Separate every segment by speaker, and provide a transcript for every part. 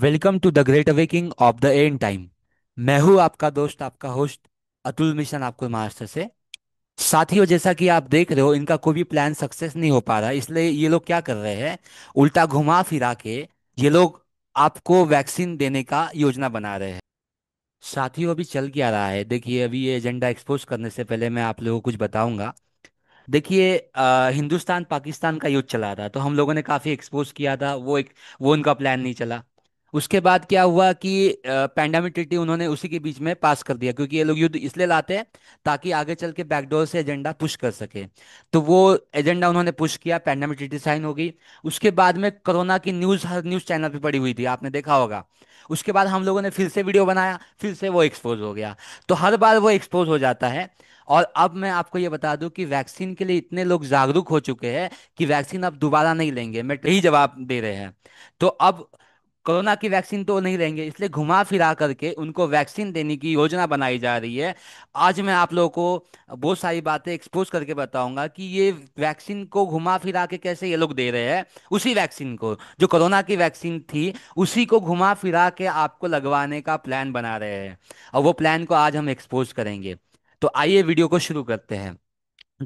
Speaker 1: Welcome to the great awakening of the end time. मैं हूँ आपका दोस्त, आपका होस्ट अतुल मिशन, आपको महाराष्ट्र से। साथियों, जैसा कि आप देख रहे हो, इनका कोई भी प्लान सक्सेस नहीं हो पा रहा, इसलिए ये लोग क्या कर रहे हैं, उल्टा घुमा फिरा के ये लोग आपको वैक्सीन देने का योजना बना रहे हैं। साथियों, अभी चल क्या रहा है, देखिए। अभी ये एजेंडा एक्सपोज करने से पहले मैं आप लोगों को कुछ बताऊंगा। देखिए, हिंदुस्तान पाकिस्तान का युद्ध चला था, तो हम लोगों ने काफी एक्सपोज किया था, वो उनका प्लान नहीं चला। उसके बाद क्या हुआ कि पैंडेमिक ट्रीटी उन्होंने उसी के बीच में पास कर दिया, क्योंकि ये लोग युद्ध इसलिए लाते हैं ताकि आगे चल के बैकडोर से एजेंडा पुश कर सके। तो वो एजेंडा उन्होंने पुश किया, पैंडेमिक ट्रीटी साइन हो गई। उसके बाद में कोरोना की न्यूज़ हर न्यूज़ चैनल पे पड़ी हुई थी, आपने देखा होगा। उसके बाद हम लोगों ने फिर से वीडियो बनाया, फिर से वो एक्सपोज हो गया। तो हर बार वो एक्सपोज हो जाता है। और अब मैं आपको ये बता दूं कि वैक्सीन के लिए इतने लोग जागरूक हो चुके हैं कि वैक्सीन अब दोबारा नहीं लेंगे, मैं यही जवाब दे रहे हैं। तो अब कोरोना की वैक्सीन तो नहीं लेंगे, इसलिए घुमा फिरा करके उनको वैक्सीन देने की योजना बनाई जा रही है। आज मैं आप लोगों को बहुत सारी बातें एक्सपोज करके बताऊंगा कि ये वैक्सीन को घुमा फिरा के कैसे ये लोग दे रहे हैं। उसी वैक्सीन को, जो कोरोना की वैक्सीन थी, उसी को घुमा फिरा के आपको लगवाने का प्लान बना रहे हैं। और वो प्लान को आज हम एक्सपोज करेंगे। तो आइए वीडियो को शुरू करते हैं।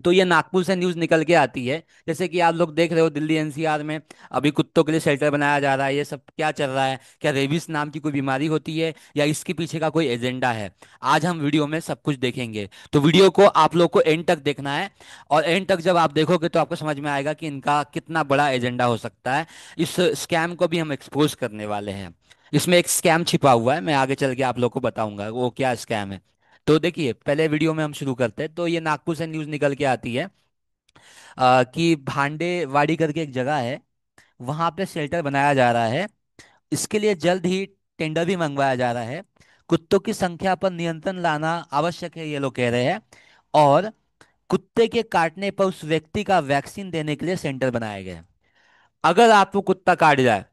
Speaker 1: तो ये नागपुर से न्यूज़ निकल के आती है, जैसे कि आप लोग देख रहे हो, दिल्ली एनसीआर में अभी कुत्तों के लिए शेल्टर बनाया जा रहा है। ये सब क्या चल रहा है? क्या रेबीज नाम की कोई बीमारी होती है, या इसके पीछे का कोई एजेंडा है? आज हम वीडियो में सब कुछ देखेंगे, तो वीडियो को आप लोग को एंड तक देखना है। और एंड तक जब आप देखोगे तो आपको समझ में आएगा कि इनका कितना बड़ा एजेंडा हो सकता है। इस स्कैम को भी हम एक्सपोज करने वाले हैं। इसमें एक स्कैम छिपा हुआ है, मैं आगे चल के आप लोग को बताऊंगा वो क्या स्कैम है। तो देखिए, पहले वीडियो में हम शुरू करते हैं। तो ये नागपुर से न्यूज़ निकल के आती है कि भांडेवाड़ी करके एक जगह है, वहां पे शेल्टर बनाया जा रहा है। इसके लिए जल्द ही टेंडर भी मंगवाया जा रहा है। कुत्तों की संख्या पर नियंत्रण लाना आवश्यक है, ये लोग कह रहे हैं। और कुत्ते के काटने पर उस व्यक्ति का वैक्सीन देने के लिए सेंटर बनाए गए हैं। अगर आपको कुत्ता काट जाए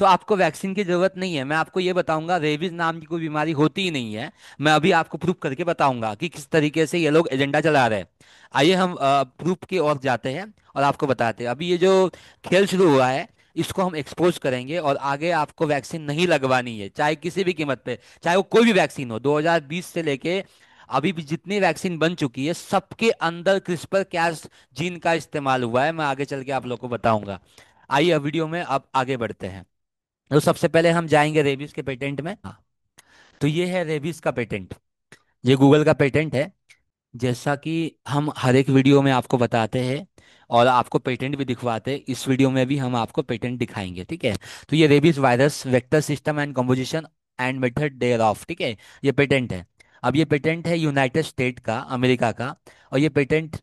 Speaker 1: तो आपको वैक्सीन की जरूरत नहीं है। मैं आपको ये बताऊंगा, रेबीज नाम की कोई बीमारी होती ही नहीं है। मैं अभी आपको प्रूफ करके बताऊंगा कि किस तरीके से ये लोग एजेंडा चला रहे हैं। आइए हम प्रूफ की ओर जाते हैं और आपको बताते हैं। अभी ये जो खेल शुरू हुआ है, इसको हम एक्सपोज करेंगे, और आगे आपको वैक्सीन नहीं लगवानी है, चाहे किसी भी कीमत पे, चाहे वो कोई भी वैक्सीन हो। 2020 से लेके अभी भी जितनी वैक्सीन बन चुकी है, सबके अंदर क्रिस्पर कैस जीन का इस्तेमाल हुआ है। मैं आगे चल के आप लोग को बताऊंगा। आइए अब वीडियो में अब आगे बढ़ते हैं। तो सबसे पहले हम जाएंगे रेबीज के पेटेंट में। हाँ, तो ये है रेबीज का पेटेंट। ये गूगल का पेटेंट है। जैसा कि हम हर एक वीडियो में आपको बताते हैं और आपको पेटेंट भी दिखवाते हैं, इस वीडियो में भी हम आपको पेटेंट दिखाएंगे, ठीक है। तो ये rabies virus vector system and composition and method thereof, ठीक है। ये पेटेंट है। अब ये पेटेंट है यूनाइटेड स्टेट का, अमेरिका का। और ये पेटेंट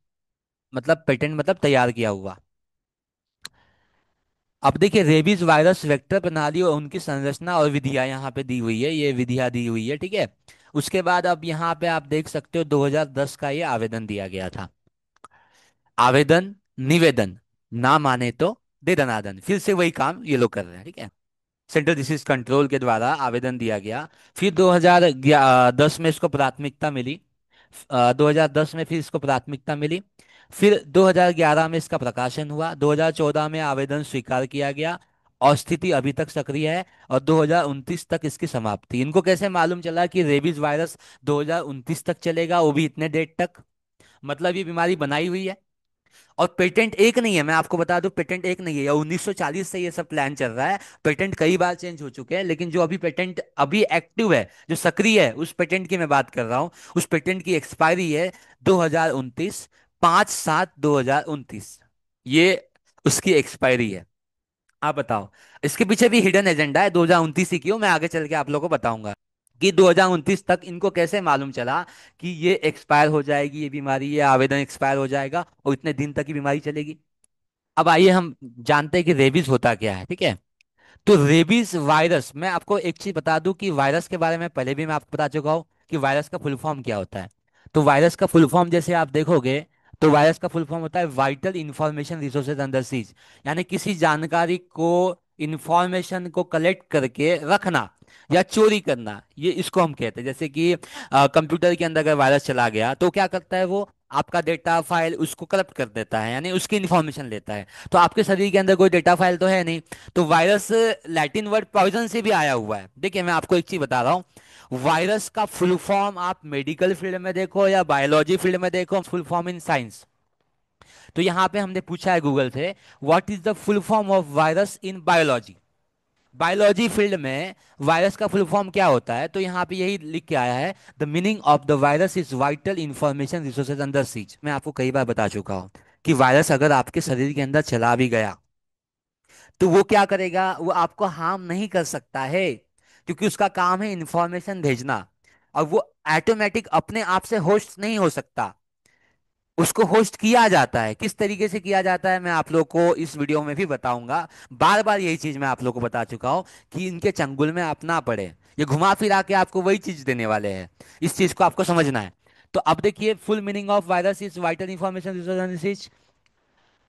Speaker 1: मतलब तैयार किया हुआ। अब देखिए, रेबीज वायरस वेक्टर प्रणाली और उनकी संरचना और विधियां यहाँ पे दी हुई है, ये विधियां दी हुई है, ठीक है। उसके बाद अब यहाँ पे आप देख सकते हो, 2010 का ये आवेदन दिया गया था। आवेदन, निवेदन, ना माने तो दे दनादन, फिर से वही काम ये लोग कर रहे हैं, ठीक है। सेंट्रल डिसीज कंट्रोल के द्वारा आवेदन दिया गया। फिर 2010 में इसको प्राथमिकता मिली। 2010 में फिर इसको प्राथमिकता मिली। फिर 2011 में इसका प्रकाशन हुआ। 2014 में आवेदन स्वीकार किया गया, और स्थिति अभी तक सक्रिय है। और 2029 तक इसकी समाप्ति। इनको कैसे मालूम चला कि रेबीज वायरस 2029 तक चलेगा, वो भी इतने डेट तक? मतलब ये बीमारी बनाई हुई है। और पेटेंट एक नहीं है, मैं आपको बता दूं, पेटेंट एक नहीं है। या 1940 से ये सब प्लान चल रहा है। पेटेंट कई बार चेंज हो चुके हैं, लेकिन जो अभी पेटेंट अभी एक्टिव है, जो सक्रिय है, उस पेटेंट की मैं बात कर रहा हूं। उस पेटेंट की एक्सपायरी है 2029, 5/7/2029। ये उसकी एक्सपायरी है। आप बताओ, इसके पीछे भी हिडन एजेंडा है। 2029 ही क्यों, मैं आगे चल के आप लोगों को बताऊंगा कि 2029 तक इनको कैसे मालूम चला कि ये एक्सपायर हो जाएगी, ये बीमारी, ये आवेदन एक्सपायर हो जाएगा, और इतने दिन तक ही बीमारी चलेगी। अब आइए हम जानते हैं कि रेबीज होता क्या है, ठीक है। तो रेबीज वायरस, मैं आपको एक चीज बता दूं कि वायरस के बारे में पहले भी मैं आपको बता चुका हूं कि वायरस का फुल फॉर्म क्या होता है। तो वायरस का फुल फॉर्म जैसे आप देखोगे, तो वायरस का फुल फॉर्म होता है vital information resources under seize. यानी किसी जानकारी को, इंफॉर्मेशन को कलेक्ट करके रखना या चोरी करना, ये इसको हम कहते हैं। जैसे कि कंप्यूटर के अंदर अगर वायरस चला गया तो क्या करता है वो, आपका डेटा फाइल उसको करप्ट कर देता है, यानी उसकी इन्फॉर्मेशन लेता है। तो आपके शरीर के अंदर कोई डेटा फाइल तो है नहीं। तो वायरस लैटिन वर्ड पॉइजन से भी आया हुआ है। देखिए मैं आपको एक चीज बता रहा हूँ, वायरस का फुल फॉर्म आप मेडिकल फील्ड में देखो या बायोलॉजी फील्ड में देखो, फुल फॉर्म इन साइंस। तो यहाँ पे हमने पूछा है गूगल से, what is the full form of virus in biology. Biology field में वायरस का फुल फॉर्म क्या होता है, तो यहाँ पे यही लिख के आया है, the meaning of the virus is vital information resources under siege. मैं आपको कई बार बता चुका हूँ कि वायरस अगर आपके शरीर के अंदर चला भी गया तो वो क्या करेगा, वो आपको हार्म नहीं कर सकता है, क्योंकि उसका काम है इंफॉर्मेशन भेजना। और वो ऑटोमेटिक अपने आप से होस्ट नहीं हो सकता, उसको होस्ट किया जाता है। किस तरीके से किया जाता है मैं आप लोग को इस वीडियो में भी बताऊंगा। बार बार यही चीज मैं आप लोग को बता चुका हूं कि इनके चंगुल में आप ना पड़े, ये घुमा फिरा के आपको वही चीज देने वाले हैं। इस चीज को आपको समझना है। तो अब देखिए, full meaning of virus is vital information resource.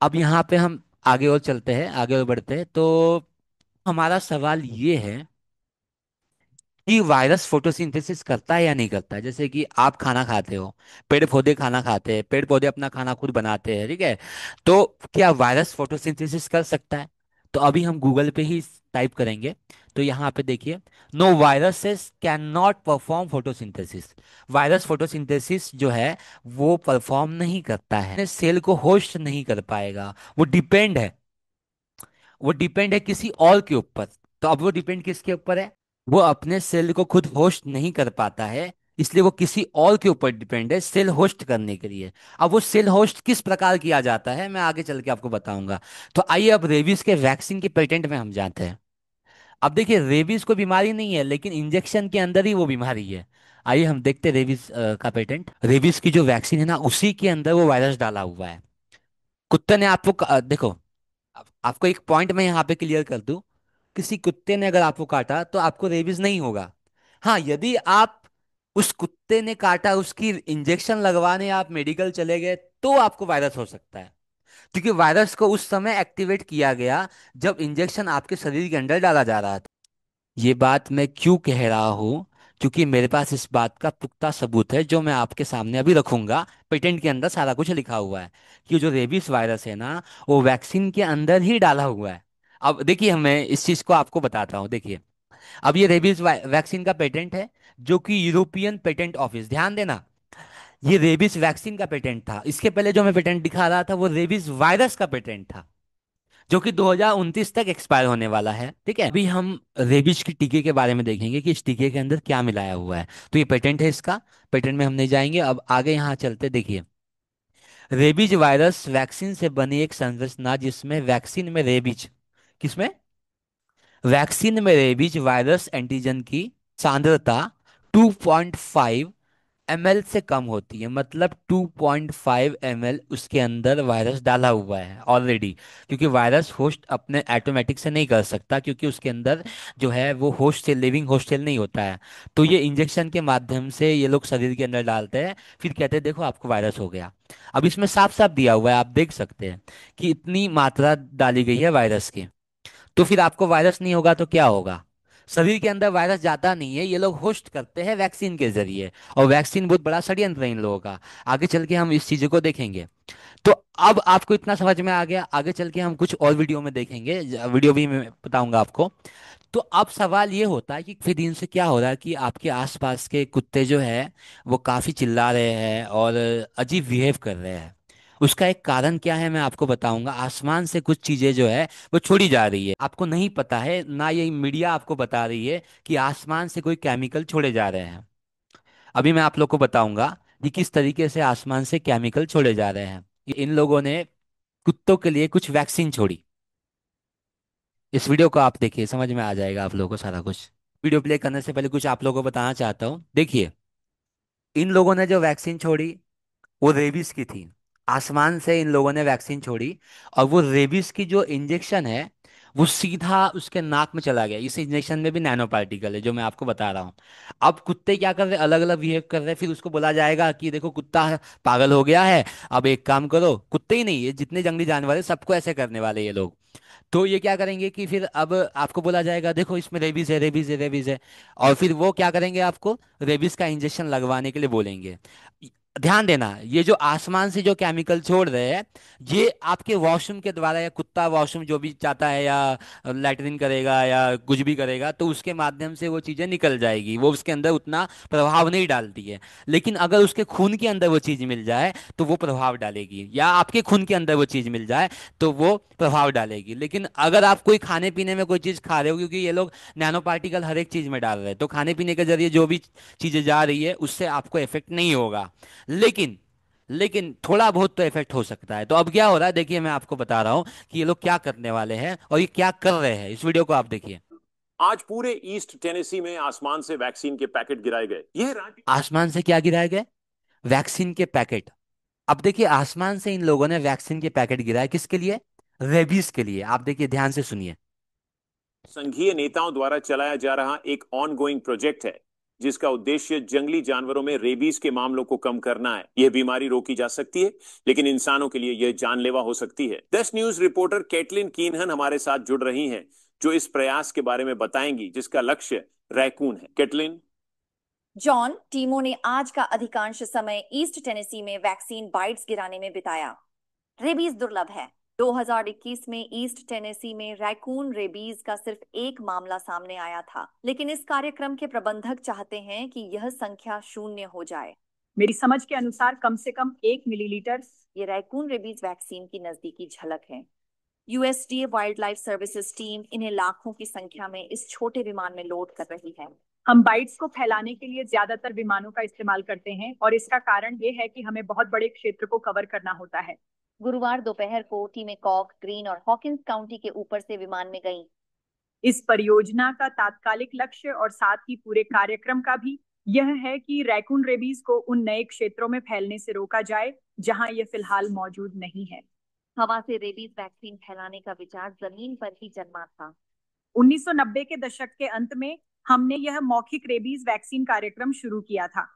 Speaker 1: अब यहाँ पे हम आगे और चलते हैं, आगे और बढ़ते हैं। तो हमारा सवाल ये है कि वायरस फोटोसिंथेसिस करता है या नहीं करता है। जैसे कि आप खाना खाते हो, पेड़ पौधे खाना खाते हैं, पेड़ पौधे अपना खाना खुद बनाते हैं, ठीक है। तो क्या वायरस फोटोसिंथेसिस कर सकता है। तो अभी हम गूगल पे ही टाइप करेंगे। तो यहाँ पे देखिए, no viruses cannot perform photosynthesis. Virus photosynthesis जो है वो परफॉर्म नहीं करता है, सेल को होस्ट नहीं कर पाएगा। वो डिपेंड है, वो डिपेंड है किसी और के ऊपर। तो अब वो डिपेंड किसके ऊपर है, वो अपने सेल को खुद होस्ट नहीं कर पाता है, इसलिए वो किसी और के ऊपर डिपेंड है सेल होस्ट करने के लिए। अब वो सेल होस्ट किस प्रकार किया जाता है मैं आगे चल के आपको बताऊंगा। तो आइए अब रेबीज के वैक्सीन के पेटेंट में हम जाते हैं। अब देखिए, रेबीज कोई बीमारी नहीं है, लेकिन इंजेक्शन के अंदर ही वो बीमारी है। आइए हम देखते हैं रेबीज का पेटेंट। रेबीज की जो वैक्सीन है ना, उसी के अंदर वो वायरस डाला हुआ है। कुत्ते ने आपको देखो, आपको एक पॉइंट मैं यहाँ पे क्लियर कर दूं, किसी कुत्ते ने अगर आपको काटा तो आपको रेबीज नहीं होगा। हाँ, यदि आप उस कुत्ते ने काटा, उसकी इंजेक्शन लगवाने आप मेडिकल चले गए, तो आपको वायरस हो सकता है। क्योंकि वायरस को उस समय एक्टिवेट किया गया जब इंजेक्शन आपके शरीर के अंदर डाला जा रहा था। ये बात मैं क्यों कह रहा हूँ, क्योंकि मेरे पास इस बात का पुख्ता सबूत है जो मैं आपके सामने अभी रखूंगा। पेटेंट के अंदर सारा कुछ लिखा हुआ है कि जो रेबीज वायरस है ना, वो वैक्सीन के अंदर ही डाला हुआ है। अब देखिए, मैं इस चीज को आपको बताता हूँ। देखिए, अब ये रेबीज वैक्सीन का पेटेंट है, जो कि यूरोपियन पेटेंट ऑफिस, ध्यान देना, ये रेबीज वैक्सीन का पेटेंट था। इसके पहले जो मैं पेटेंट दिखा रहा था वो रेबीज वायरस का पेटेंट था, जो कि 2029 तक एक्सपायर होने वाला है, ठीक है। अभी हम रेबीज की टीके के बारे में देखेंगे कि इस टीके के अंदर क्या मिलाया हुआ है। तो ये पेटेंट है इसका, पेटेंट में हम नहीं जाएंगे। अब आगे यहाँ चलते, देखिए, रेबीज वायरस वैक्सीन से बनी एक संरचना जिसमें वैक्सीन में रेबीज, किसमें, वैक्सीन में रेबीज वायरस एंटीजन की सांद्रता 2.5 ml से कम होती है। मतलब 2.5 ml उसके अंदर वायरस डाला हुआ है ऑलरेडी। क्योंकि वायरस होस्ट अपने ऑटोमेटिक से नहीं कर सकता, क्योंकि उसके अंदर जो है वो host cell, living host cell नहीं होता है। तो ये इंजेक्शन के माध्यम से ये लोग शरीर के अंदर डालते हैं, फिर कहते हैं देखो आपको वायरस हो गया। अब इसमें साफ साफ दिया हुआ है, आप देख सकते हैं कि इतनी मात्रा डाली गई है वायरस की। तो फिर आपको वायरस नहीं होगा तो क्या होगा। शरीर के अंदर वायरस जाता नहीं है, ये लोग होस्ट करते हैं वैक्सीन के जरिए। और वैक्सीन बहुत बड़ा षड्यंत्र है इन लोगों का। आगे चल के हम इस चीजों को देखेंगे। तो अब आपको इतना समझ में आ गया, आगे चल के हम कुछ और वीडियो में देखेंगे, वीडियो भी मैं बताऊंगा आपको। तो अब सवाल ये होता है कि काफी दिन से क्या हो रहा है कि आपके आसपास के कुत्ते जो है वो काफी चिल्ला रहे हैं और अजीब बिहेव कर रहे हैं। उसका एक कारण क्या है मैं आपको बताऊंगा। आसमान से कुछ चीजें जो है वो छोड़ी जा रही है, आपको नहीं पता है ना, ये मीडिया आपको बता रही है कि आसमान से कोई केमिकल छोड़े जा रहे हैं। अभी मैं आप लोग को बताऊंगा कि किस तरीके से आसमान से केमिकल छोड़े जा रहे हैं। इन लोगों ने कुत्तों के लिए कुछ वैक्सीन छोड़ी। इस वीडियो को आप देखिए, समझ में आ जाएगा आप लोगों को सारा कुछ। वीडियो प्ले करने से पहले कुछ आप लोगों को बताना चाहता हूँ। देखिए, इन लोगों ने जो वैक्सीन छोड़ी वो रेबीज की थी। आसमान से इन लोगों ने वैक्सीन छोड़ी, और वो रेबीज की जो इंजेक्शन है वो सीधा उसके नाक में चला गया। इस इंजेक्शन में भी नैनो पार्टिकल है, जो मैं आपको बता रहा हूँ। अब कुत्ते क्या कर रहे हैं, अलग अलग बिहेव कर रहे हैं। फिर उसको बोला जाएगा कि देखो कुत्ता पागल हो गया है, अब एक काम करो। कुत्ते ही नहीं, ये जितने जंगली जानवर है सबको ऐसे करने वाले ये लोग। तो ये क्या करेंगे कि फिर अब आपको बोला जाएगा देखो इसमें रेबीज है, रेबीज है, रेबीज है। और फिर वो क्या करेंगे, आपको रेबीज का इंजेक्शन लगवाने के लिए बोलेंगे। ध्यान देना, ये जो आसमान से जो केमिकल छोड़ रहे हैं, ये आपके वॉशरूम के द्वारा, या कुत्ता वॉशरूम जो भी चाहता है, या लैट्रिन करेगा या कुछ भी करेगा, तो उसके माध्यम से वो चीज़ें निकल जाएगी, वो उसके अंदर उतना प्रभाव नहीं डालती है। लेकिन अगर उसके खून के अंदर वो चीज़ मिल जाए तो वो प्रभाव डालेगी, या आपके खून के अंदर वो चीज़ मिल जाए तो वो प्रभाव डालेगी। लेकिन अगर आप कोई खाने पीने में कोई चीज़ खा रहे हो, क्योंकि ये लोग नैनो पार्टिकल हर एक चीज़ में डाल रहे हैं, तो खाने पीने के जरिए जो भी चीज़ें जा रही है उससे आपको इफेक्ट नहीं होगा। लेकिन लेकिन थोड़ा बहुत तो इफेक्ट हो सकता है। तो अब क्या हो रहा है, देखिए मैं आपको बता रहा हूँ कि ये लोग क्या करने वाले हैं और ये क्या कर रहे हैं, इस वीडियो को आप देखिए।
Speaker 2: आज पूरे ईस्ट टेनेसी में आसमान से वैक्सीन के पैकेट गिराए गए। यह राज्य
Speaker 1: आसमान से क्या गिराए गए? वैक्सीन के पैकेट। अब देखिए, आसमान से इन लोगों ने वैक्सीन के पैकेट गिराए, किसके लिए? रेबीज के लिए। आप देखिए, ध्यान से सुनिए।
Speaker 2: संघीय नेताओं द्वारा चलाया जा रहा एक ऑनगोइंग प्रोजेक्ट है, जिसका उद्देश्य जंगली जानवरों में रेबीज के मामलों को कम करना है। यह बीमारी रोकी जा सकती है, लेकिन इंसानों के लिए यह जानलेवा हो सकती है। 10 न्यूज रिपोर्टर कैटलिन कीनहन हमारे साथ जुड़ रही हैं, जो इस प्रयास के बारे में बताएंगी, जिसका लक्ष्य रैकून है। कैटलिन।
Speaker 3: जॉन, टीमों ने आज का अधिकांश समय ईस्ट टेनेसी में वैक्सीन बाइट्स गिराने में बिताया। रेबीज दुर्लभ है। 2021 में ईस्ट टेनेसी में रैकून रेबीज का सिर्फ एक मामला सामने आया था, लेकिन इस कार्यक्रम के प्रबंधक चाहते हैं कि यह संख्या शून्य हो जाए।
Speaker 4: मेरी समझ के अनुसार कम से कम 1 मिलीलीटर।
Speaker 3: ये रैकून रेबीज वैक्सीन की नजदीकी झलक है। USDA wild life services team इन्हें लाखों की संख्या में इस छोटे विमान में लोड कर रही है।
Speaker 4: हम बाइट्स को फैलाने के लिए ज्यादातर विमानों का इस्तेमाल करते हैं, और इसका कारण ये है कि हमें बहुत बड़े क्षेत्र को कवर करना होता है।
Speaker 3: गुरुवार दोपहर को टीमें कॉक, ग्रीन और हॉकिंस काउंटी के ऊपर से विमान में गईं।
Speaker 4: इस परियोजना का तात्कालिक लक्ष्य और साथ ही पूरे कार्यक्रम का भी यह है कि रैकून रेबीज को उन नए क्षेत्रों में फैलने से रोका जाए जहां यह फिलहाल मौजूद नहीं है।
Speaker 3: हवा से रेबीज वैक्सीन फैलाने का विचार जमीन पर ही जन्मा था।
Speaker 4: 1990 के दशक के अंत में हमने यह मौखिक रेबीज वैक्सीन कार्यक्रम शुरू किया था।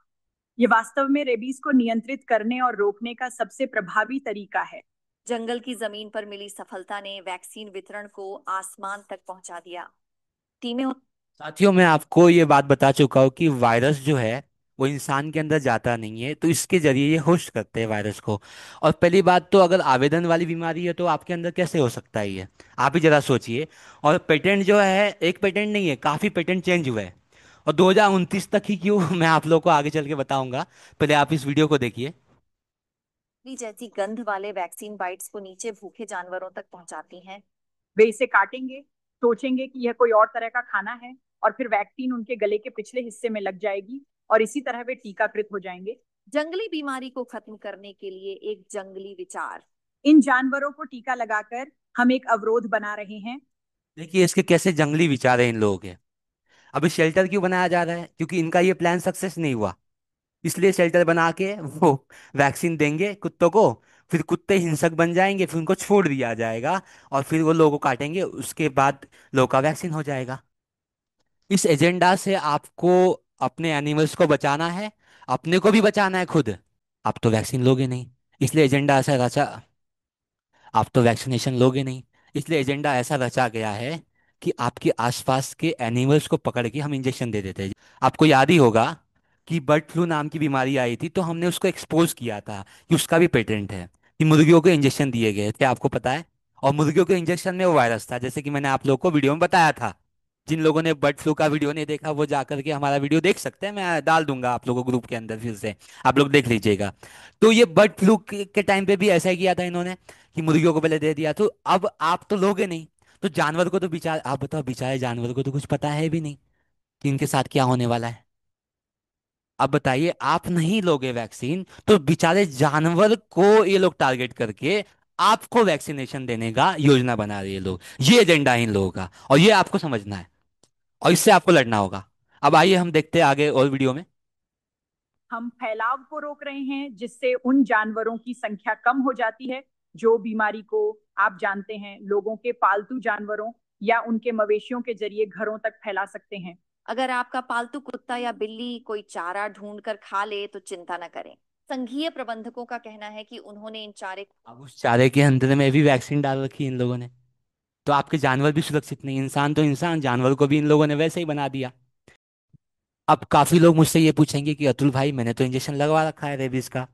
Speaker 4: ये वास्तव में रेबीज को नियंत्रित करने और रोकने का सबसे प्रभावी तरीका है।
Speaker 3: जंगल की जमीन पर मिली सफलता ने वैक्सीन वितरण को आसमान तक पहुंचा दिया। टीमें
Speaker 1: साथियों, मैं आपको ये बात बता चुका हूँ कि वायरस जो है वो इंसान के अंदर जाता नहीं है, तो इसके जरिए ये होस्ट करते हैं वायरस को। और पहली बात तो, अगर आवेदन वाली बीमारी है तो आपके अंदर कैसे हो सकता है ये? आप ही जरा सोचिए। और पेटेंट जो है, एक पेटेंट नहीं है, काफ़ी पेटेंट चेंज हुए हैं। और 2029 तक ही क्यों, मैं आप लोग को आगे चल के बताऊंगा। पहले आप इस वीडियो को देखिए।
Speaker 3: जैसी गंध वाले वैक्सीन बाइट्स को नीचे भूखे जानवरों तक पहुंचाती हैं।
Speaker 4: वे इसे काटेंगे, सोचेंगे कि यह कोई और तरह का खाना है, और फिर वैक्सीन उनके गले के पिछले हिस्से में लग जाएगी, और इसी तरह वे टीकाकृत हो जाएंगे।
Speaker 3: जंगली बीमारी को खत्म करने के लिए एक जंगली विचार।
Speaker 4: इन जानवरों को टीका लगाकर हम एक अवरोध बना रहे हैं।
Speaker 1: देखिए इसके कैसे जंगली विचार है इन लोगों के। अभी शेल्टर क्यों बनाया जा रहा है? क्योंकि इनका ये प्लान सक्सेस नहीं हुआ, इसलिए शेल्टर बना के वो वैक्सीन देंगे कुत्तों को। फिर कुत्ते हिंसक बन जाएंगे, फिर उनको छोड़ दिया जाएगा, और फिर वो लोगों को काटेंगे, उसके बाद लोगों का वैक्सीन हो जाएगा। इस एजेंडा से आपको अपने एनिमल्स को बचाना है, अपने को भी बचाना है खुद। आप तो वैक्सीन लोगे नहीं, इसलिए एजेंडा ऐसा रचा। आप तो वैक्सीनेशन लोगे नहीं, इसलिए एजेंडा ऐसा रचा गया है कि आपके आसपास के एनिमल्स को पकड़ के हम इंजेक्शन दे देते हैं। आपको याद ही होगा कि बर्ड फ्लू नाम की बीमारी आई थी, तो हमने उसको एक्सपोज किया था कि उसका भी पेटेंट है, कि मुर्गियों को इंजेक्शन दिए गए थे, आपको पता है। और मुर्गियों के इंजेक्शन में वो वायरस था, जैसे कि मैंने आप लोगों को वीडियो में बताया था। जिन लोगों ने बर्ड फ्लू का वीडियो नहीं देखा, वो जा करके हमारा वीडियो देख सकते हैं, मैं डाल दूंगा आप लोगों को ग्रुप के अंदर, फिर से आप लोग देख लीजिएगा। तो ये बर्ड फ्लू के टाइम पे भी ऐसा ही किया था इन्होंने, कि मुर्गियों को पहले दे दिया। तो अब आप तो लोगे नहीं, तो जानवर को तो बेचारे, आप बताओ, बेचारे जानवर को तो कुछ पता है भी नहीं कि इनके साथ क्या होने वाला है। अब बताइए, आप नहीं लोगे वैक्सीन तो बेचारे जानवर को ये लोग टारगेट करके आपको वैक्सीनेशन देने का योजना बना रहे हैं लोग। ये एजेंडा है इन लोगों का, और ये आपको समझना है, और इससे आपको लड़ना होगा। अब आइए हम देखते हैं आगे और वीडियो में।
Speaker 4: हम फैलाव को रोक रहे हैं, जिससे उन जानवरों की संख्या कम हो जाती है जो बीमारी को, आप जानते हैं, लोगों के पालतू जानवरों या उनके मवेशियों के जरिए घरों तक फैला सकते हैं।
Speaker 3: अगर आपका पालतू कुत्ता या बिल्ली कोई चारा ढूंढ कर खा ले तो चिंता न करें। संघीय प्रबंधकों का कहना है कि उन्होंने इन चारे
Speaker 1: अब उस चारे के अंदर में भी वैक्सीन डाल रखी है इन लोगों ने, तो आपके जानवर भी सुरक्षित नहीं। इंसान तो इंसान, जानवर को भी इन लोगों ने वैसे ही बना दिया। अब काफी लोग मुझसे ये पूछेंगे कि अतुल भाई मैंने तो इंजेक्शन लगवा रखा है रेबीज का,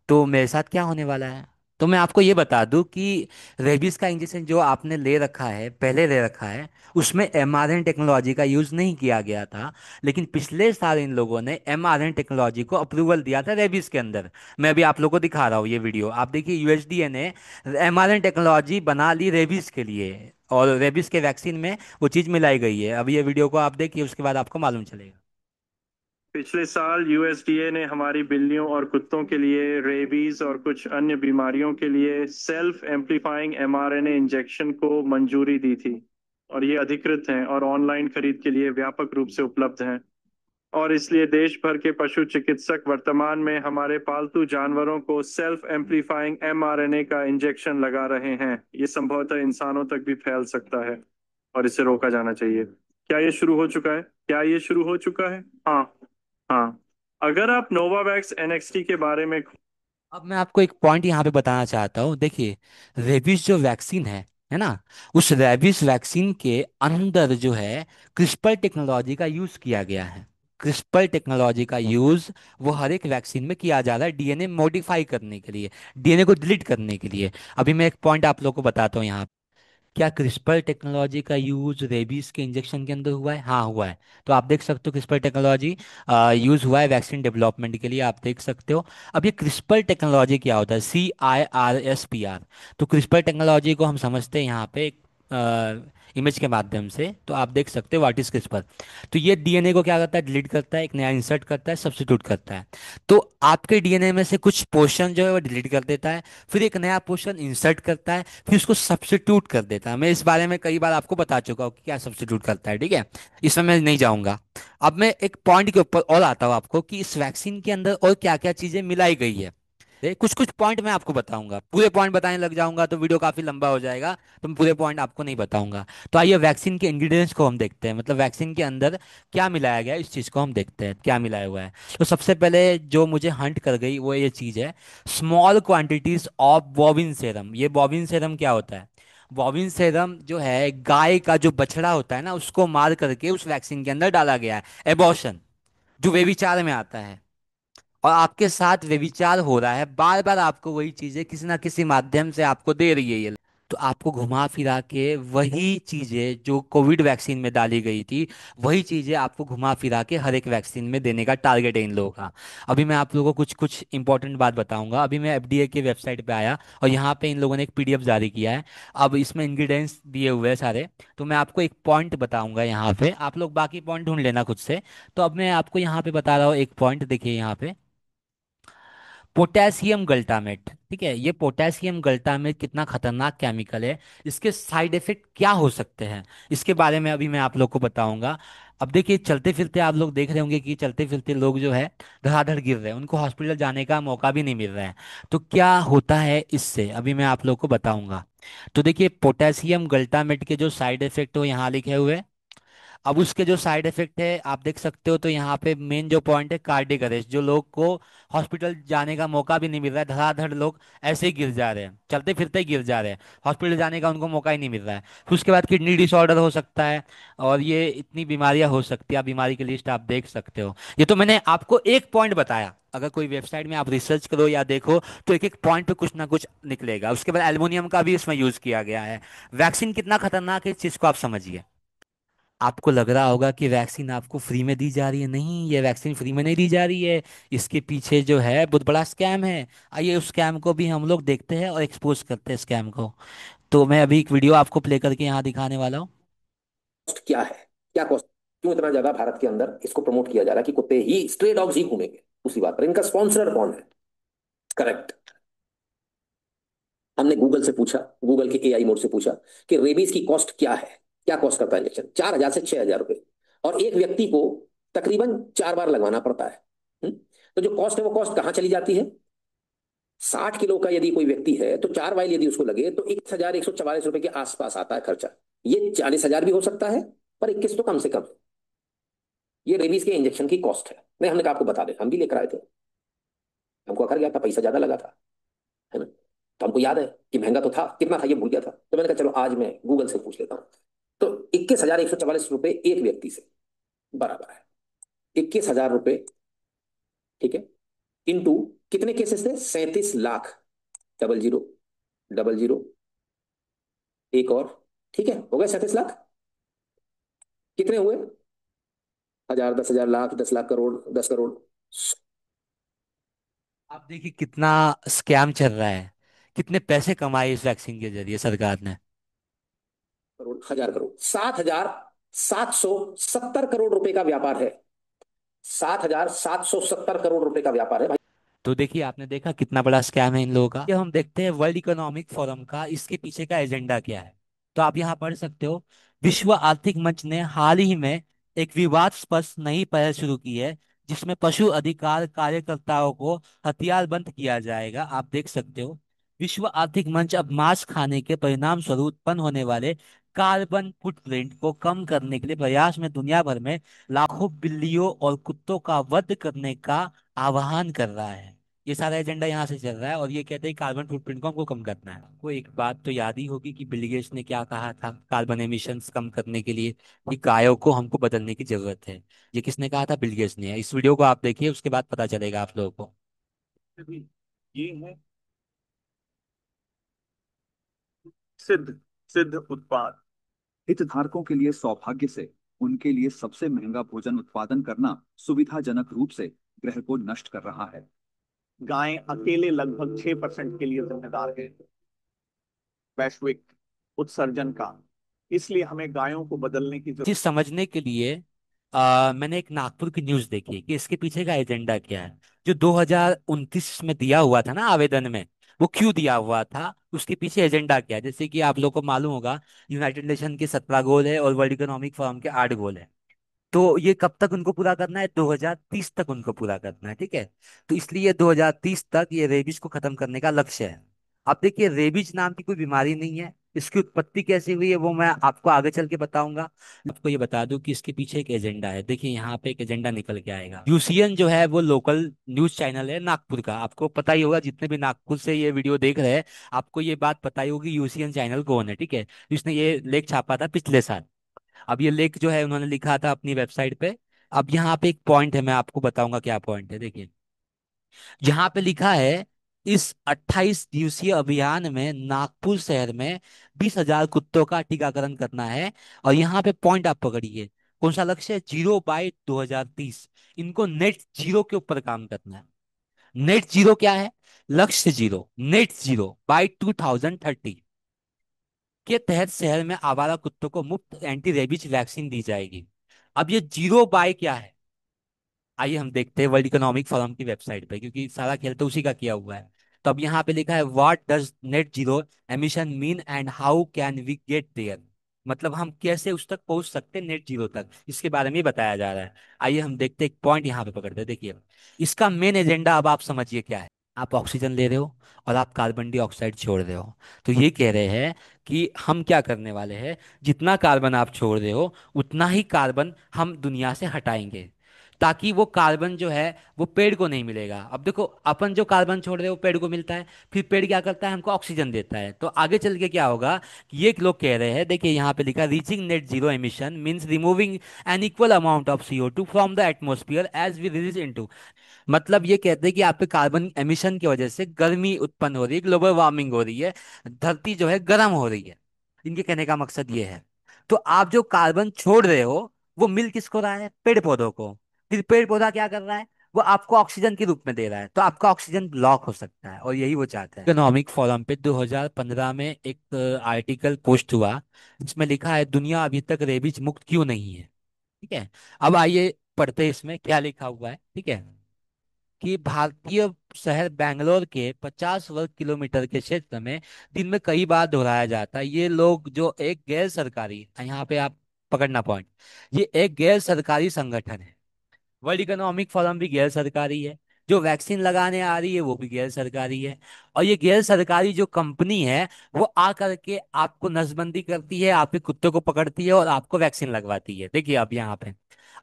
Speaker 1: तो मेरे साथ क्या होने वाला है। तो मैं आपको ये बता दूं कि रेबीज का इंजेक्शन जो आपने ले रखा है, पहले ले रखा है, उसमें mRNA टेक्नोलॉजी का यूज़ नहीं किया गया था। लेकिन पिछले साल इन लोगों ने mRNA टेक्नोलॉजी को अप्रूवल दिया था रेबीज के अंदर। मैं अभी आप लोगों को दिखा रहा हूँ ये वीडियो, आप देखिए, यूएसडीए ने mRNA टेक्नोलॉजी बना ली रेबीज के लिए, और रेबीज के वैक्सीन में वो चीज़ मिलाई गई है। अभी ये वीडियो को आप देखिए, उसके बाद आपको मालूम चलेगा।
Speaker 5: पिछले साल यूएसडीए ने हमारी बिल्लियों और कुत्तों के लिए रेबीज और कुछ अन्य बीमारियों के लिए सेल्फ एम्प्लीफाइंग एमआरएनए इंजेक्शन को मंजूरी दी थी, और ये अधिकृत हैं और ऑनलाइन खरीद के लिए व्यापक रूप से उपलब्ध हैं। और इसलिए देश भर के पशु चिकित्सक वर्तमान में हमारे पालतू जानवरों को सेल्फ एम्प्लीफाइंग एमआरएनए का इंजेक्शन लगा रहे हैं। ये संभवतः इंसानों तक भी फैल सकता है और इसे रोका जाना चाहिए। क्या ये शुरू हो चुका है? क्या ये शुरू हो चुका है? हाँ। हाँ। अगर आप नोवावैक्स एनएक्सटी के बारे में।
Speaker 1: अब मैं आपको एक पॉइंट यहाँ पे बताना चाहता हूँ, देखिए, रेबीज जो वैक्सीन है ना, उस रेबीज वैक्सीन के अंदर जो है क्रिस्पल टेक्नोलॉजी का यूज किया गया है। क्रिस्पल टेक्नोलॉजी का यूज वो हर एक वैक्सीन में किया जा रहा है, डीएनए मॉडिफाई करने के लिए, डीएनए को डिलीट करने के लिए। अभी मैं एक पॉइंट आप लोगों को बताता हूँ यहाँ। क्या क्रिस्पल टेक्नोलॉजी का यूज रेबीज के इंजेक्शन के अंदर हुआ है? हाँ, हुआ है। तो आप देख सकते हो क्रिस्पल टेक्नोलॉजी यूज हुआ है वैक्सीन डेवलपमेंट के लिए, आप देख सकते हो। अब ये क्रिस्पल टेक्नोलॉजी क्या होता है? CIRSPR। तो क्रिस्पल टेक्नोलॉजी को हम समझते हैं यहाँ पे इमेज के माध्यम से, तो आप देख सकते हो व्हाट इज क्रिस्पल। तो ये डीएनए को क्या करता है? डिलीट करता है, एक नया इंसर्ट करता है, सब्स्टिट्यूट करता है। तो आपके डीएनए में से कुछ पोर्शन जो है वो डिलीट कर देता है, फिर एक नया पोर्शन इंसर्ट करता है, फिर उसको सब्स्टिट्यूट कर देता है। मैं इस बारे में कई बार आपको बता चुका हूँ कि क्या सब्स्टिट्यूट करता है, ठीक है, इसमें मैं नहीं जाऊंगा। अब मैं एक पॉइंट के ऊपर और आता हूँ आपको कि इस वैक्सीन के अंदर और क्या क्या चीजें मिलाई गई है। कुछ कुछ पॉइंट मैं आपको बताऊंगा, पूरे पॉइंट बताने लग जाऊंगा तो वीडियो काफी लंबा हो जाएगा, तो मैं पूरे पॉइंट आपको नहीं बताऊंगा। तो आइए वैक्सीन के इंग्रेडिएंट्स को हम देखते हैं, मतलब वैक्सीन के अंदर क्या मिलाया गया है, इस चीज को हम देखते हैं क्या मिलाया हुआ है। तो सबसे पहले जो मुझे हंट कर गई वो ये चीज है, स्मॉल क्वांटिटीज ऑफ बॉविन सेरम। ये बॉविन सेरम क्या होता है? बॉविन सेरम जो है गाय का जो बछड़ा होता है ना, उसको मार करके उस वैक्सीन के अंदर डाला गया है। एबॉर्शन जो व्यभिचार में आता है, और आपके साथ व्यभिचार हो रहा है, बार बार आपको वही चीजें किसी ना किसी माध्यम से आपको दे रही है ये, तो आपको घुमा फिरा के वही चीजें जो कोविड वैक्सीन में डाली गई थी, वही चीजें आपको घुमा फिरा के हर एक वैक्सीन में देने का टारगेट है इन लोगों का। अभी मैं आप लोगों को कुछ कुछ इंपॉर्टेंट बात बताऊंगा। अभी मैं एफडीए के वेबसाइट पे आया, और यहाँ पे इन लोगों ने एक पीडीएफ जारी किया है। अब इसमें इंग्रेडिएंट्स दिए हुए हैं सारे, तो मैं आपको एक पॉइंट बताऊंगा यहाँ पे, आप लोग बाकी पॉइंट ढूंढ लेना खुद से। तो अब मैं आपको यहाँ पे बता रहा हूँ एक पॉइंट, देखिए यहाँ पे, पोटेशियम गल्टामेट। ठीक है, ये पोटेशियम गल्टामेट कितना खतरनाक केमिकल है, इसके साइड इफेक्ट क्या हो सकते हैं, इसके बारे में अभी मैं आप लोग को बताऊंगा। अब देखिए, चलते फिरते आप लोग देख रहे होंगे कि चलते फिरते लोग जो है धड़ाधड़ गिर रहे हैं, उनको हॉस्पिटल जाने का मौका भी नहीं मिल रहा है। तो क्या होता है इससे, अभी मैं आप लोग को बताऊंगा। तो देखिए, पोटेशियम गल्टामेट के जो साइड इफेक्ट हो यहाँ लिखे हुए। अब उसके जो साइड इफेक्ट है आप देख सकते हो, तो यहाँ पे मेन जो पॉइंट है कार्डियक अरेस्ट, जो लोग को हॉस्पिटल जाने का मौका भी नहीं मिल रहा है, धड़ाधड़ लोग ऐसे ही गिर जा रहे हैं, चलते फिरते ही गिर जा रहे हैं, हॉस्पिटल जाने का उनको मौका ही नहीं मिल रहा है। फिर उसके बाद किडनी डिसऑर्डर हो सकता है, और ये इतनी बीमारियां हो सकती है, आप बीमारी की लिस्ट आप देख सकते हो। ये तो मैंने आपको एक पॉइंट बताया, अगर कोई वेबसाइट में आप रिसर्च करो या देखो तो एक एक पॉइंट पे कुछ ना कुछ निकलेगा। उसके बाद एल्युमिनियम का भी इसमें यूज किया गया है। वैक्सीन कितना खतरनाक है इस चीज को आप समझिए। आपको लग रहा होगा कि वैक्सीन आपको फ्री में दी जा रही है, नहीं, ये वैक्सीन फ्री में नहीं दी जा रही है, इसके पीछे जो है बहुत बड़ा स्कैम है। आइए उस स्कैम को भी हम लोग देखते हैं और एक्सपोज करते हैं स्कैम को। तो मैं अभी एक वीडियो आपको प्ले करके यहाँ दिखाने वाला हूँ।
Speaker 6: कॉस्ट क्या है? क्या कॉस्ट? क्यों इतना ज्यादा भारत के अंदर इसको प्रमोट किया जा रहा है कि कुत्ते ही, स्ट्रे डॉग्स ही घूमेंगे? उसी बात पर इनका स्पॉन्सर कौन है? करेक्ट। हमने गूगल से पूछा, गूगल के एआई मोड से पूछा कि रेबीज की कॉस्ट क्या है, क्या कॉस्ट करता है इंजेक्शन? 4,000 से 6,000 रुपए, और एक व्यक्ति को तकरीबन 4 बार लगवाना पड़ता है। तो जो कॉस्ट है वो कॉस्ट कहाँ चली जाती है? 60 किलो का यदि कोई व्यक्ति है तो 4 वाइल यदि उसको लगे तो 1,144 रुपए के आसपास आता है खर्चा। ये 40,000 भी हो सकता है, पर 21 तो कम से कम है। ये रेबीज के इंजेक्शन की कॉस्ट है। नहीं, हमने कहा आपको बता दें, हम भी लेकर आए थे, हमको अखर गया था, पैसा ज्यादा लगा था, है ना। तो हमको याद है कि महंगा तो था, कितना था ये भूल गया था, तो मैंने कहा चलो आज मैं गूगल से पूछ लेता हूँ। तो 21,144 रुपए एक व्यक्ति से बराबर है। 21,000 रुपए, ठीक है, इंटू कितने केसेस थे, 37 लाख, 00, 00, एक और, ठीक है, हो गए 37 लाख। कितने हुए, 1,000, 10,000, लाख, 10 लाख, करोड़, 10 करोड़,
Speaker 1: आप देखिए कितना स्कैम चल रहा है, कितने पैसे कमाए इस वैक्सीन के जरिए सरकार ने।
Speaker 6: करोड़, 1,000 करोड़, 7,770 करोड़ रुपए का व्यापार है। 7,770 करोड़ रुपए का व्यापार है भाई।
Speaker 1: तो देखिए आपने देखा कितना बड़ा स्कैम है इन लोगों का। ये हम देखते हैं वर्ल्ड इकोनॉमिक फोरम का इसके पीछे का एजेंडा क्या है। तो आप यहाँ पढ़ सकते हो, विश्व आर्थिक मंच ने हाल ही में एक विवादास्पद नई पहल शुरू की है, जिसमें पशु अधिकार कार्यकर्ताओं को हथियारबंद किया जाएगा। आप देख सकते हो, विश्व आर्थिक मंच अब मांस खाने के परिणाम स्वरूप उत्पन्न होने वाले कार्बन फुटप्रिंट को कम करने के लिए प्रयास में दुनिया भर में लाखों बिल्लियों और कुत्तों का वध करने का आह्वान कर रहा है। ये सारा एजेंडा यहाँ से चल रहा है और ये कहते हैं कार्बन फुटप्रिंट को हमको कम करना है। आपको एक बात तो याद ही होगी कि बिल गेट्स ने क्या कहा था कार्बन एमिशंस कम करने के लिए, कि गायों को हमको बदलने की जरूरत है। ये किसने कहा था, बिल गेट्स ने। इस वीडियो को आप देखिए, उसके बाद पता चलेगा आप लोगों को।
Speaker 2: ये है सिद्ध सिद्ध उत्पाद।
Speaker 7: हितधारकों के लिए सौभाग्य से उनके लिए सबसे महंगा भोजन उत्पादन करना सुविधाजनक रूप से ग्रह को नष्ट कर रहा है।
Speaker 8: गायें अकेले लगभग 6% के लिए जिम्मेदार है वैश्विक उत्सर्जन का। इसलिए हमें गायों को बदलने की
Speaker 1: चीज समझने के लिए मैंने एक नागपुर की न्यूज देखी कि इसके पीछे का एजेंडा क्या है। जो 2029 में दिया हुआ था ना आवेदन में, वो क्यों दिया हुआ था, उसके पीछे एजेंडा क्या है। जैसे कि आप लोगों को मालूम होगा, यूनाइटेड नेशन के 17 गोल है और वर्ल्ड इकोनॉमिक फोरम के 8 गोल है। तो ये कब तक उनको पूरा करना है, 2030 तक उनको पूरा करना है, ठीक है। तो इसलिए 2030 तक ये रेबीज को खत्म करने का लक्ष्य है। अब देखिए, रेबीज नाम की कोई बीमारी नहीं है, इसकी उत्पत्ति कैसे हुई है वो मैं आपको आगे चल के बताऊंगा। आपको ये बता दूं कि इसके पीछे एक एजेंडा है। देखिए यहाँ पे एक एजेंडा निकल के आएगा। यूसीएन जो है वो लोकल न्यूज चैनल है नागपुर का। आपको पता ही होगा, जितने भी नागपुर से ये वीडियो देख रहे हैं, आपको ये बात पता ही होगी यूसीएन चैनल कौन है, ठीक है। जिसने ये लेख छापा था पिछले साल। अब ये लेख जो है उन्होंने लिखा था अपनी वेबसाइट पे। अब यहाँ पे एक पॉइंट है, मैं आपको बताऊंगा क्या पॉइंट है। देखिए यहाँ पे लिखा है, इस 28 दिवसीय अभियान में नागपुर शहर में 20,000 कुत्तों का टीकाकरण करना है। और यहाँ पे पॉइंट आप पकड़िए, कौन सा लक्ष्य है, 0 बाय 2030। इनको नेट जीरो के ऊपर काम करना है। नेट जीरो क्या है, लक्ष्य जीरो, नेट जीरो बाय 2030 के तहत शहर में आवारा कुत्तों को मुफ्त एंटी रेबीज वैक्सीन दी जाएगी। अब ये 0 बाय क्या है, आइए हम देखते हैं वर्ल्ड इकोनॉमिक फोरम की वेबसाइट पे, क्योंकि सारा खेल तो उसी का किया हुआ है। तो अब यहाँ पे लिखा है, what does net zero emission mean and how can we get there. मतलब हम कैसे उस तक पहुंच सकते हैं, नेट जीरो तक, इसके बारे में ही बताया जा रहा है। आइए हम देखते हैं, एक पॉइंट यहाँ पे पकड़ते हैं। देखिए इसका मेन एजेंडा अब आप समझिए क्या है। आप ऑक्सीजन ले रहे हो और आप कार्बन डाइऑक्साइड छोड़ रहे हो। तो ये कह रहे हैं कि हम क्या करने वाले हैं, जितना कार्बन आप छोड़ रहे हो उतना ही कार्बन हम दुनिया से हटाएंगे, ताकि वो कार्बन जो है वो पेड़ को नहीं मिलेगा। अब देखो, अपन जो कार्बन छोड़ रहे हैं वो पेड़ को मिलता है, फिर पेड़ क्या करता है, हमको ऑक्सीजन देता है। तो आगे चल के क्या होगा, ये लोग कह रहे हैं, देखिए यहाँ पे लिखा, reaching net zero emission means removing an equal amount of CO2 from the atmosphere as we release into. मतलब ये कहते हैं कि आप पे कार्बन एमिशन की वजह से गर्मी उत्पन्न हो रही है, ग्लोबल वार्मिंग हो रही है, धरती जो है गर्म हो रही है। इनके कहने का मकसद ये है। तो आप जो कार्बन छोड़ रहे हो वो मिल किसको रहा है, पेड़ पौधों को। फिर पेड़ पौधा क्या कर रहा है, वो आपको ऑक्सीजन के रूप में दे रहा है, तो आपका ऑक्सीजन ब्लॉक हो सकता है, और यही वो चाहते हैं। इकोनॉमिक फोरम पे 2015 में एक आर्टिकल पोस्ट हुआ, जिसमें लिखा है, दुनिया अभी तक रेबीज मुक्त क्यों नहीं है, ठीक है। अब आइए पढ़ते हैं इसमें क्या लिखा हुआ है, ठीक है। कि भारतीय शहर बैंगलोर के 50 वर्ग किलोमीटर के क्षेत्र में दिन में कई बार दोहराया जाता है। ये लोग जो एक गैर सरकारी, यहाँ पे आप पकड़ना पॉइंट, ये एक गैर सरकारी संगठन है। वर्ल्ड इकोनॉमिक फोरम भी गैर सरकारी है, जो वैक्सीन लगाने आ रही है वो भी गैर सरकारी है, और ये गैर सरकारी जो कंपनी है वो आ करके आपको नसबंदी करती है, आपके कुत्ते को पकड़ती है और आपको वैक्सीन लगवाती है। देखिए अब यहाँ पे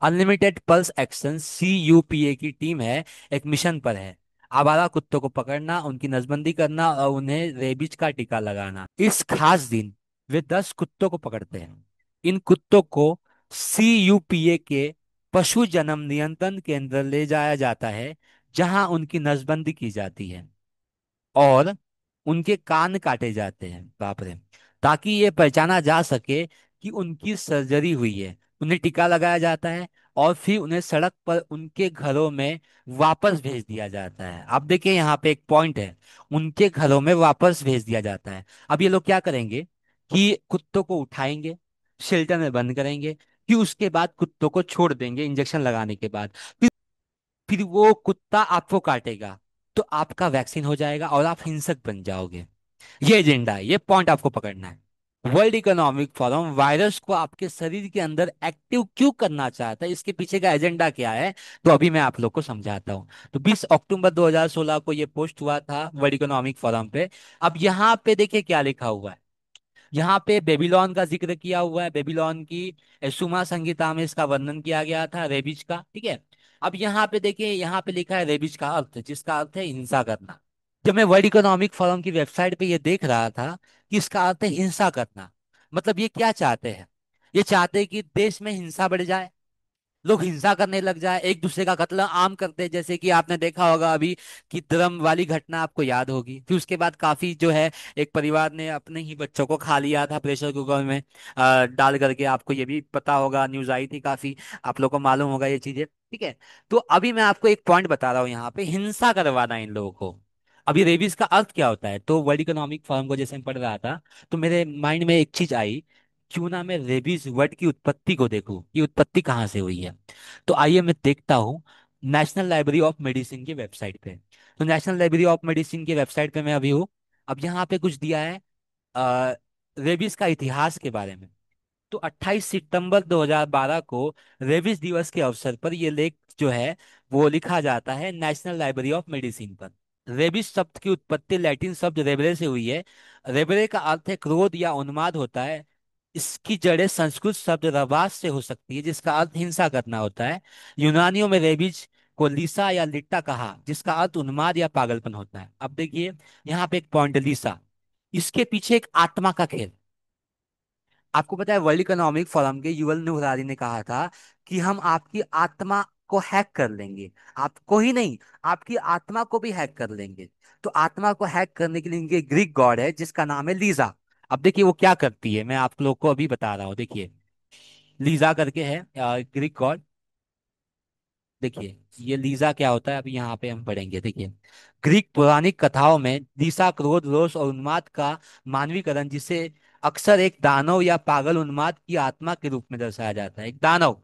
Speaker 1: अनलिमिटेड पल्स एक्शन CUPA की टीम है, एक मिशन पर है, आवारा कुत्तों को पकड़ना, उनकी नसबंदी करना और उन्हें रेबीज का टीका लगाना। इस खास दिन वे 10 कुत्तों को पकड़ते हैं। इन कुत्तों को CUPA के पशु जन्म नियंत्रण केंद्र ले जाया जाता है, जहां उनकी नसबंदी की जाती है और उनके कान काटे जाते हैं, बाप रे, ताकि ये पहचाना जा सके कि उनकी सर्जरी हुई है। उन्हें टीका लगाया जाता है और फिर उन्हें सड़क पर उनके घरों में वापस भेज दिया जाता है। अब देखिए यहाँ पे एक पॉइंट है, उनके घरों में वापस भेज दिया जाता है। अब ये लोग क्या करेंगे कि कुत्तों को उठाएंगे, शेल्टर में बंद करेंगे, फिर उसके बाद कुत्तों को छोड़ देंगे इंजेक्शन लगाने के बाद। फिर वो कुत्ता आपको काटेगा, तो आपका वैक्सीन हो जाएगा और आप हिंसक बन जाओगे। ये एजेंडा है, ये पॉइंट आपको पकड़ना है। वर्ल्ड इकोनॉमिक फोरम वायरस को आपके शरीर के अंदर एक्टिव क्यों करना चाहता है, इसके पीछे का एजेंडा क्या है, तो अभी मैं आप लोग को समझाता हूँ। तो 20 अक्टूबर 2016 को ये पोस्ट हुआ था वर्ल्ड इकोनॉमिक फोरम पे। अब यहाँ पे देखिए क्या लिखा हुआ है। यहाँ पे बेबीलोन का जिक्र किया हुआ है, बेबीलोन की सुमा संहिता में इसका वर्णन किया गया था, रेबिज का, ठीक है। अब यहाँ पे देखिए, यहाँ पे लिखा है रेबिज का अर्थ, जिसका अर्थ है हिंसा करना। जब मैं वर्ल्ड इकोनॉमिक फोरम की वेबसाइट पे ये देख रहा था कि इसका अर्थ है हिंसा करना, मतलब ये क्या चाहते हैं, ये चाहते हैं कि देश में हिंसा बढ़ जाए, लोग हिंसा करने लग जाए, एक दूसरे का कत्ल आम करते हैं। जैसे कि आपने देखा होगा अभी कि ड्रम वाली घटना आपको याद होगी। फिर उसके बाद काफी जो है, एक परिवार ने अपने ही बच्चों को खा लिया था प्रेशर कुकर में डाल करके, आपको ये भी पता होगा, न्यूज आई थी काफी, आप लोग को मालूम होगा ये चीजें, ठीक है। तो अभी मैं आपको एक पॉइंट बता रहा हूँ, यहाँ पे हिंसा करवाना इन लोगों को। अभी रेबीज का अर्थ क्या होता है, तो वर्ल्ड इकोनॉमिक फोरम को जैसे मैं पढ़ रहा था, तो मेरे माइंड में एक चीज आई, क्यों ना मैं रेबीज वर्ड की उत्पत्ति को देखूं, कि उत्पत्ति कहाँ से हुई है। तो आइए मैं देखता हूँ नेशनल लाइब्रेरी ऑफ मेडिसिन की वेबसाइट पे। तो नेशनल लाइब्रेरी ऑफ मेडिसिन की वेबसाइट पे मैं अभी हूँ। अब यहाँ पे कुछ दिया है रेबीज का इतिहास के बारे में। तो 28 सितंबर 2012 को रेबीज दिवस के अवसर पर यह लेख जो है वो लिखा जाता है नेशनल लाइब्रेरी ऑफ मेडिसिन पर। रेबिस शब्द की उत्पत्ति लैटिन शब्द रेबरे से हुई है। रेबरे का अर्थ है क्रोध या उन्माद होता है। इसकी जड़ें संस्कृत शब्द रबास से हो सकती है, जिसका अर्थ हिंसा करना होता है। यूनानियों में रेबिज को लिसा या लिट्टा कहा, जिसका अर्थ उन्माद या पागलपन होता है। अब देखिए यहाँ पे एक पॉइंट, लिसा, इसके पीछे एक आत्मा का खेल। आपको पता है वर्ल्ड इकोनॉमिक फोरम के युवल नूह हरारी ने कहा था कि हम आपकी आत्मा को हैक कर लेंगे, आपको ही नहीं, आपकी आत्मा को भी हैक कर लेंगे। तो आत्मा को हैक करने के लिए इनके ग्रीक गॉड है जिसका नाम है लीजा। अब देखिए वो क्या करती है, मैं आप लोग को अभी बता रहा हूँ। देखिए लीजा करके है ग्रीक गॉड। देखिए ये लीजा क्या होता है, अभी यहाँ पे हम पढ़ेंगे। देखिए ग्रीक पौराणिक कथाओं में लीसा क्रोध, रोष और उन्माद का मानवीकरण, जिसे अक्सर एक दानव या पागल उन्माद की आत्मा के रूप में दर्शाया जाता है। एक दानव,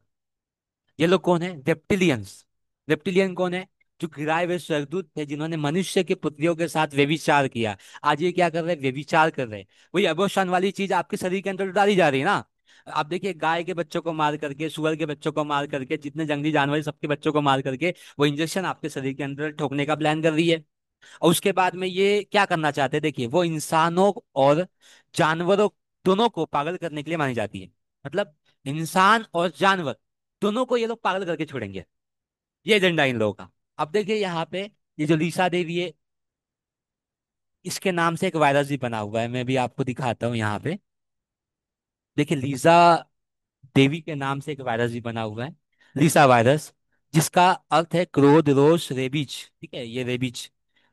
Speaker 1: ये लोग कौन है, रेप्टिलियंस। रेप्टिलियन कौन है, जो गिराए हुए स्वर्गदूत थे जिन्होंने मनुष्य के पुत्रियों के साथ व्यभिचार किया। आज ये क्या कर रहे हैं, व्यभिचार कर रहे हैं। वही अबॉर्शन वाली चीज आपके शरीर के अंदर डाली जा रही है ना। आप देखिए गाय के बच्चों को मार करके, सुअर के बच्चों को मार करके, जितने जंगली जानवर हैं, सबके बच्चों को मार करके वो इंजेक्शन आपके शरीर के अंदर ठोकने का प्लान कर रही है। और उसके बाद में ये क्या करना चाहते हैं, देखिए वो इंसानों और जानवरों दोनों को पागल करने के लिए मानी जाती है। मतलब इंसान और जानवर दोनों को ये लोग पागल करके छोड़ेंगे, ये एजेंडा इन लोगों का। अब देखिए यहाँ पे ये जो लीसा देवी है, इसके नाम से एक वायरस भी बना हुआ है, मैं भी आपको दिखाता हूँ यहाँ पे। देखिए लीसा देवी के नाम से एक वायरस भी बना हुआ है, लीसा वायरस, जिसका अर्थ है क्रोध, रोष, रेबीज, ठीक है, ये रेबीज।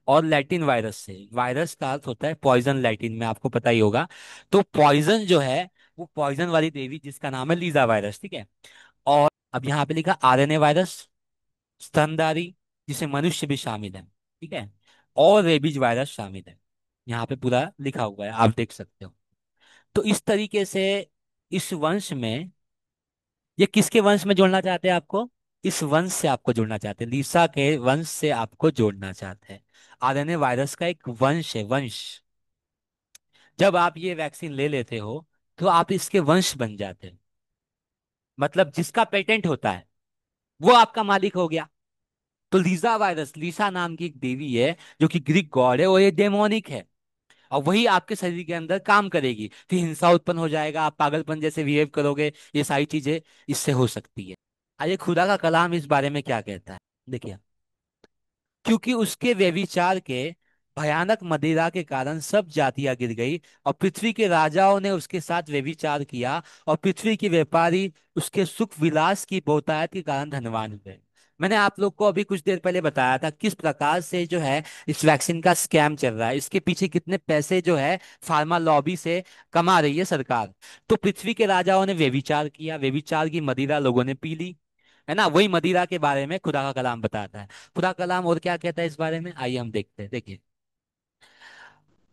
Speaker 1: और लैटिन वायरस से, वायरस का अर्थ होता है पॉइजन, लैटिन में आपको पता ही होगा। तो पॉइजन जो है वो पॉइजन वाली देवी जिसका नाम है लीजा वायरस, ठीक है। और अब यहाँ पे लिखा आरएनए वायरस, स्तनधारी, जिसे मनुष्य भी शामिल है, ठीक है, और रेबीज वायरस शामिल है। यहाँ पे पूरा लिखा हुआ है, आप देख सकते हो। तो इस तरीके से इस वंश में, ये किसके वंश में जोड़ना चाहते हैं आपको, इस वंश से आपको जोड़ना चाहते हैं, लीसा के वंश से आपको जोड़ना चाहते हैं। आरएनए वायरस का एक वंश है, वंश। जब आप ये वैक्सीन ले लेते हो तो आप इसके वंश बन जाते हैं। मतलब जिसका पेटेंट होता है वो आपका मालिक हो गया। तो लीजा वायरस, लीसा नाम की एक देवी है जो कि ग्रीक गॉड है, वो ये डेमोनिक है। और वही आपके शरीर के अंदर काम करेगी, फिर हिंसा उत्पन्न हो जाएगा, आप पागलपन जैसे बिहेव करोगे, ये सारी चीजें इससे हो सकती है। आइए खुदा का कलाम इस बारे में क्या कहता है, देखिए। क्योंकि उसके व्यभिचार के भयानक मदिरा के कारण सब जातियां गिर गई, और पृथ्वी के राजाओं ने उसके साथ व्यभिचार किया, और पृथ्वी के व्यापारी उसके सुख विलास की बहुतायत के कारण धनवान हुए। मैंने आप लोग को अभी कुछ देर पहले बताया था किस प्रकार से जो है इस वैक्सीन का स्कैम चल रहा है, इसके पीछे कितने पैसे जो है फार्मा लॉबी से कमा रही है सरकार। तो पृथ्वी के राजाओं ने व्यभिचार किया, व्यभिचार की मदिरा लोगों ने पी ली, है ना। वही मदिरा के बारे में खुदा का कलाम बताता है। खुदा कलाम और क्या कहता है इस बारे में, आइए हम देखते हैं। देखिए,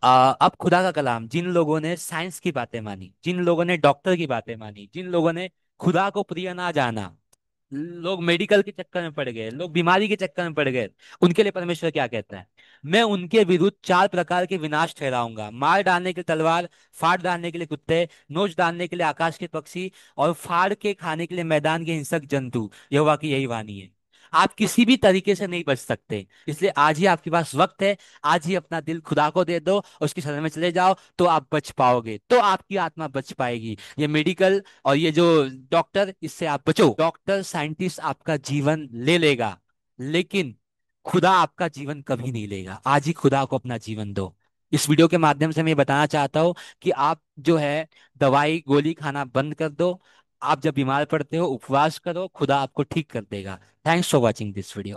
Speaker 1: अब खुदा का कलाम, जिन लोगों ने साइंस की बातें मानी, जिन लोगों ने डॉक्टर की बातें मानी, जिन लोगों ने खुदा को प्रिय ना जाना, लोग मेडिकल के चक्कर में पड़ गए, लोग बीमारी के चक्कर में पड़ गए, उनके लिए परमेश्वर क्या कहता है? मैं उनके विरुद्ध चार प्रकार के विनाश ठहराऊंगा: मार डालने के लिए तलवार, फाड़ डालने के लिए कुत्ते, नोच डालने के लिए आकाश के पक्षी, और फाड़ के खाने के लिए मैदान के हिंसक जंतु। यहोवा की यही वाणी है। आप किसी भी तरीके से नहीं बच सकते, इसलिए आज ही आपके पास वक्त है। आज ही अपना दिल खुदा को दे दो और उसकी शरण में चले जाओ, तो आप बच पाओगे, तो आपकी आत्मा बच पाएगी। ये मेडिकल और ये जो डॉक्टर, इससे आप बचो। डॉक्टर साइंटिस्ट आपका जीवन ले लेगा, लेकिन खुदा आपका जीवन कभी नहीं लेगा। आज ही खुदा को अपना जीवन दो। इस वीडियो के माध्यम से मैं ये बताना चाहता हूँ कि आप जो है दवाई गोली खाना बंद कर दो। आप जब बीमार पड़ते हो उपवास करो, खुदा आपको ठीक कर देगा। Thanks for watching this video.